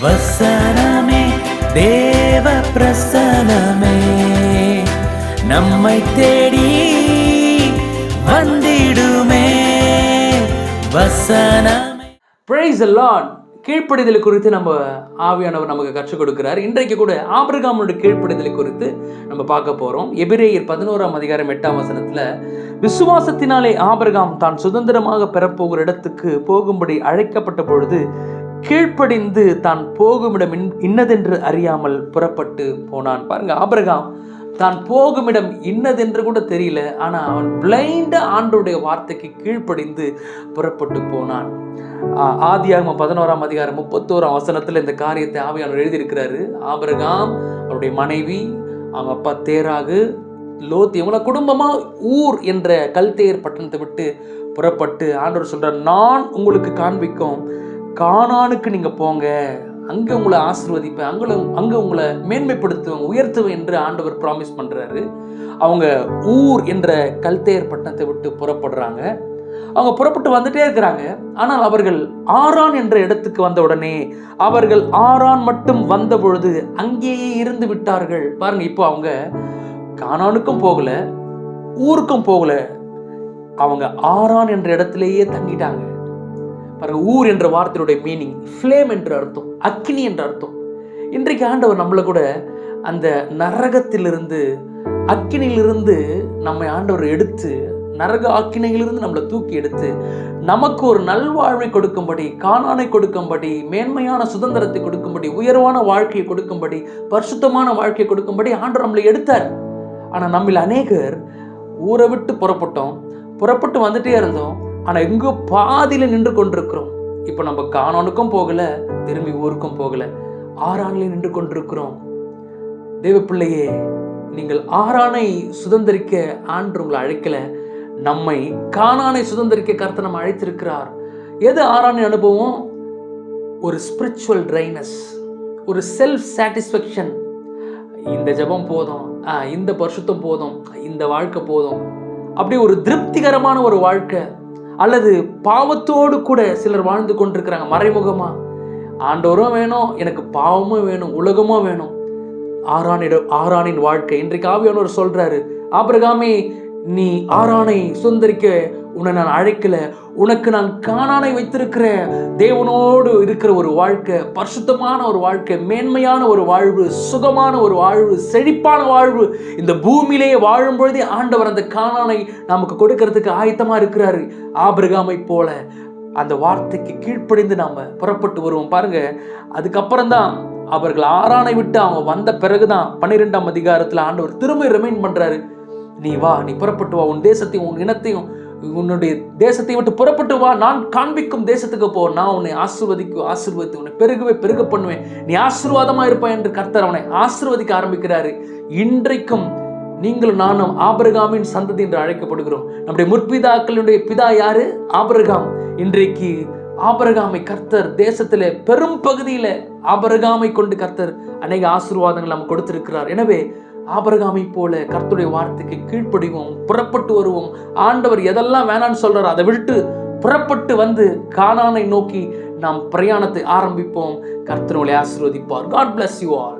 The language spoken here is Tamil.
வசனமே தேவ பிரசனமே நம்மை தேடி வந்திடுமே வசனமே. Praise the Lord. கீழ்ப்படிதல் குறித்து நம்ம ஆவியானவர் நமக்கு கற்றுக் கொடுக்கிறார். இன்றைக்கு கூட ஆபிரகாமுடைய கீழ்ப்படிதல் குறித்து நம்ம பார்க்க போறோம். எபிரேயர் 11ஆம் அதிகாரம் 8ஆம் வசனத்துல, விசுவாசத்தினாலே ஆபிரகாம் தான் சுதந்திரமாக பெறப்போகிற இடத்துக்கு போகும்படி அழைக்கப்பட்ட பொழுது கீழ்ப்படிந்து தான் போகுமிடம் இன்னதென்று அறியாமல் புறப்பட்டு போனான். பாருங்க, ஆபிரகாம் தான் போகுமிடம் இன்னதென்று கூட தெரியல, ஆனா அவன் பிளைண்டா ஆண்டவருடைய வார்த்தைக்கு கீழ்ப்படிந்து புறப்பட்டு போனான். ஆதியாகமம் 11ஆம் அதிகாரம் 31ஆம் வசனத்துல இந்த காரியத்தை ஆவியானவர் எழுதியிருக்கிறாரு. ஆபிரகாம், அவருடைய மனைவி, அவங்க அப்பா தேராகு, லோத், இவங்கள குடும்பமா ஊர் என்ற கல்தேயர் பட்டணத்தை விட்டு புறப்பட்டு ஆண்டவர் சொல்றார், நான் உங்களுக்கு காண்பிக்கும் கானானுக்கு நீங்க போங்க, அங்க உங்களை ஆசீர்வதிப்பேன், அங்க உங்களை மேன்மைப்படுத்துவேன், உயர்த்துவேன் என்று ஆண்டவர் ப்ராமிஸ் பண்றாரு. அவங்க ஊர் என்ற கல்தேயர் பட்டணத்தை விட்டு புறப்படுறாங்க. அவங்க புறப்பட்டு வந்துட்டே இருக்கிறாங்க. ஆனால் அவர்கள் ஆரான் என்ற இடத்துக்கு வந்த உடனே, அவர்கள் ஆரான் மட்டும் வந்த பொழுது அங்கேயே இருந்து விட்டார்கள். பாருங்க, இப்போ அவங்க கானானுக்கும் போகல, ஊருக்கும் போகல, அவங்க ஆரான் என்ற இடத்திலேயே தங்கிட்டாங்க. பாருங்க, ஊர் என்ற வார்த்தையுடைய மீனிங் ஃப்ளேம் என்று அர்த்தம், அக்கினி என்ற அர்த்தம். இன்றைக்கு ஆண்டவர் நம்மளை கூட அந்த நரகத்திலிருந்து, அக்கினியிலிருந்து நம்மை ஆண்டவர் எடுத்து, நரக ஆக்கினையிலிருந்து நம்மளை தூக்கி எடுத்து நமக்கு ஒரு நல்வாழ்வை கொடுக்கும்படி, கானானை கொடுக்கும்படி, மேன்மையான சுதந்திரத்தை கொடுக்கும்படி, உயர்வான வாழ்க்கையை கொடுக்கும்படி, பரிசுத்தமான வாழ்க்கையை கொடுக்கும்படி ஆண்டவர் நம்மளை எடுத்தார். ஆனால் நம்மில் அநேகர் ஊரை விட்டு புறப்பட்டு வந்துட்டே இருந்தோம். ஆனால் எங்கோ பாதியில் நின்று கொண்டிருக்கிறோம். இப்போ நம்ம கானானுக்கும் போகல, திரும்பி ஊருக்கும் போகல, ஆரானிலே நின்று கொண்டிருக்கிறோம். தேவ பிள்ளையே, நீங்கள் ஆரானை சுதந்திரிக்க ஆண்டு உங்களை அழைக்கல, நம்மை கானானை சுதந்திரிக்க கர்த்தர் நம்ம அழைத்திருக்கிறார். எது ஆரானை அனுபவம்? ஒரு ஸ்பிரிச்சுவல் ட்ரைனஸ், ஒரு செல்ஃப் சாட்டிஸ்ஃபேக்ஷன். இந்த ஜெபம் போதும், இந்த பரிசுத்தம் போதும், இந்த வாழ்க்கை போதும், அப்படி ஒரு திருப்திகரமான ஒரு வாழ்க்கை. அல்லது பாவத்தோடு கூட சிலர் வாழ்ந்து கொண்டிருக்கிறாங்க மறைமுகமா. ஆண்டவரும் வேணும், எனக்கு பாவமும் வேணும், உலகமும் வேணும். ஆரானின் வாழ்க்கை. இன்றைக்கு ஆவியானவர் சொல்றாரு, ஆபிரகாமே, நீ ஆரானை சுதந்திரிக்க உன்னை நான் அழைக்கல, உனக்கு நான் கானானை வைத்திருக்கிறேன். தேவனோடு இருக்கிற ஒரு வாழ்க்கை, பரிசுத்தமான ஒரு வாழ்க்கை, மேன்மையான ஒரு வாழ்வு, சுகமான ஒரு வாழ்வு, செழிப்பான வாழ்வு. இந்த பூமியிலேயே வாழும் பொழுதே ஆண்டவர் அந்த கானானை நமக்கு கொடுக்கறதுக்கு ஆயத்தமா இருக்கிறாரு. ஆபிரகாமை போல அந்த வார்த்தைக்கு கீழ்ப்படிந்து நாம புறப்பட்டு வருவோம். பாருங்க, அதுக்கப்புறம் தான் அவர்கள் ஆரானை விட்டு அவங்க வந்த பிறகுதான் 12ஆம் அதிகாரத்துல ஆண்டவர் திரும்ப ரிமைண்ட் பண்றாரு, நீ வா, நீ புறப்பட்டு வா, உன் தேசத்தையும் உன் இனத்தையும் உன்னுடைய தேசத்தை விட்டு புறப்பட்டு வா, நான் காண்பிக்கும் தேசத்துக்கு போ, நான் உன்னை ஆசீர்வதித்து உன்னை பெருக பண்ணுவேன், நீ ஆசீர்வாதமா இருப்பாய் என்று கர்த்தர் அவனை ஆசீர்வதிக்க ஆரம்பிக்கிறாரு. இன்றைக்கும் நீங்களும் நானும் ஆபிரகாமின் சந்ததி என்று அழைக்கப்படுகிறோம். நம்முடைய முற்பிதாக்களுடைய பிதா யாரு? ஆபிரகாம். இன்றைக்கு ஆபிரகாமை கர்த்தர் தேசத்திலே பெரும் பகுதியில ஆபிரகாமை கொண்டு கர்த்தர் அநேக ஆசீர்வாதங்கள் நம்ம கொடுத்திருக்கிறார். எனவே ஆபிரகாமை போல கர்த்தருடைய வார்த்தைக்கு கீழ்ப்படிவோம், புறப்பட்டு வருவோம். ஆண்டவர் எதெல்லாம் வேணான்னு சொல்றாரோ அதை விட்டு புறப்பட்டு வந்து கானானை நோக்கி நாம் பிரயாணத்தை ஆரம்பிப்போம். கர்த்தர் உங்களை ஆசீர்வதிப்பார். God bless you all.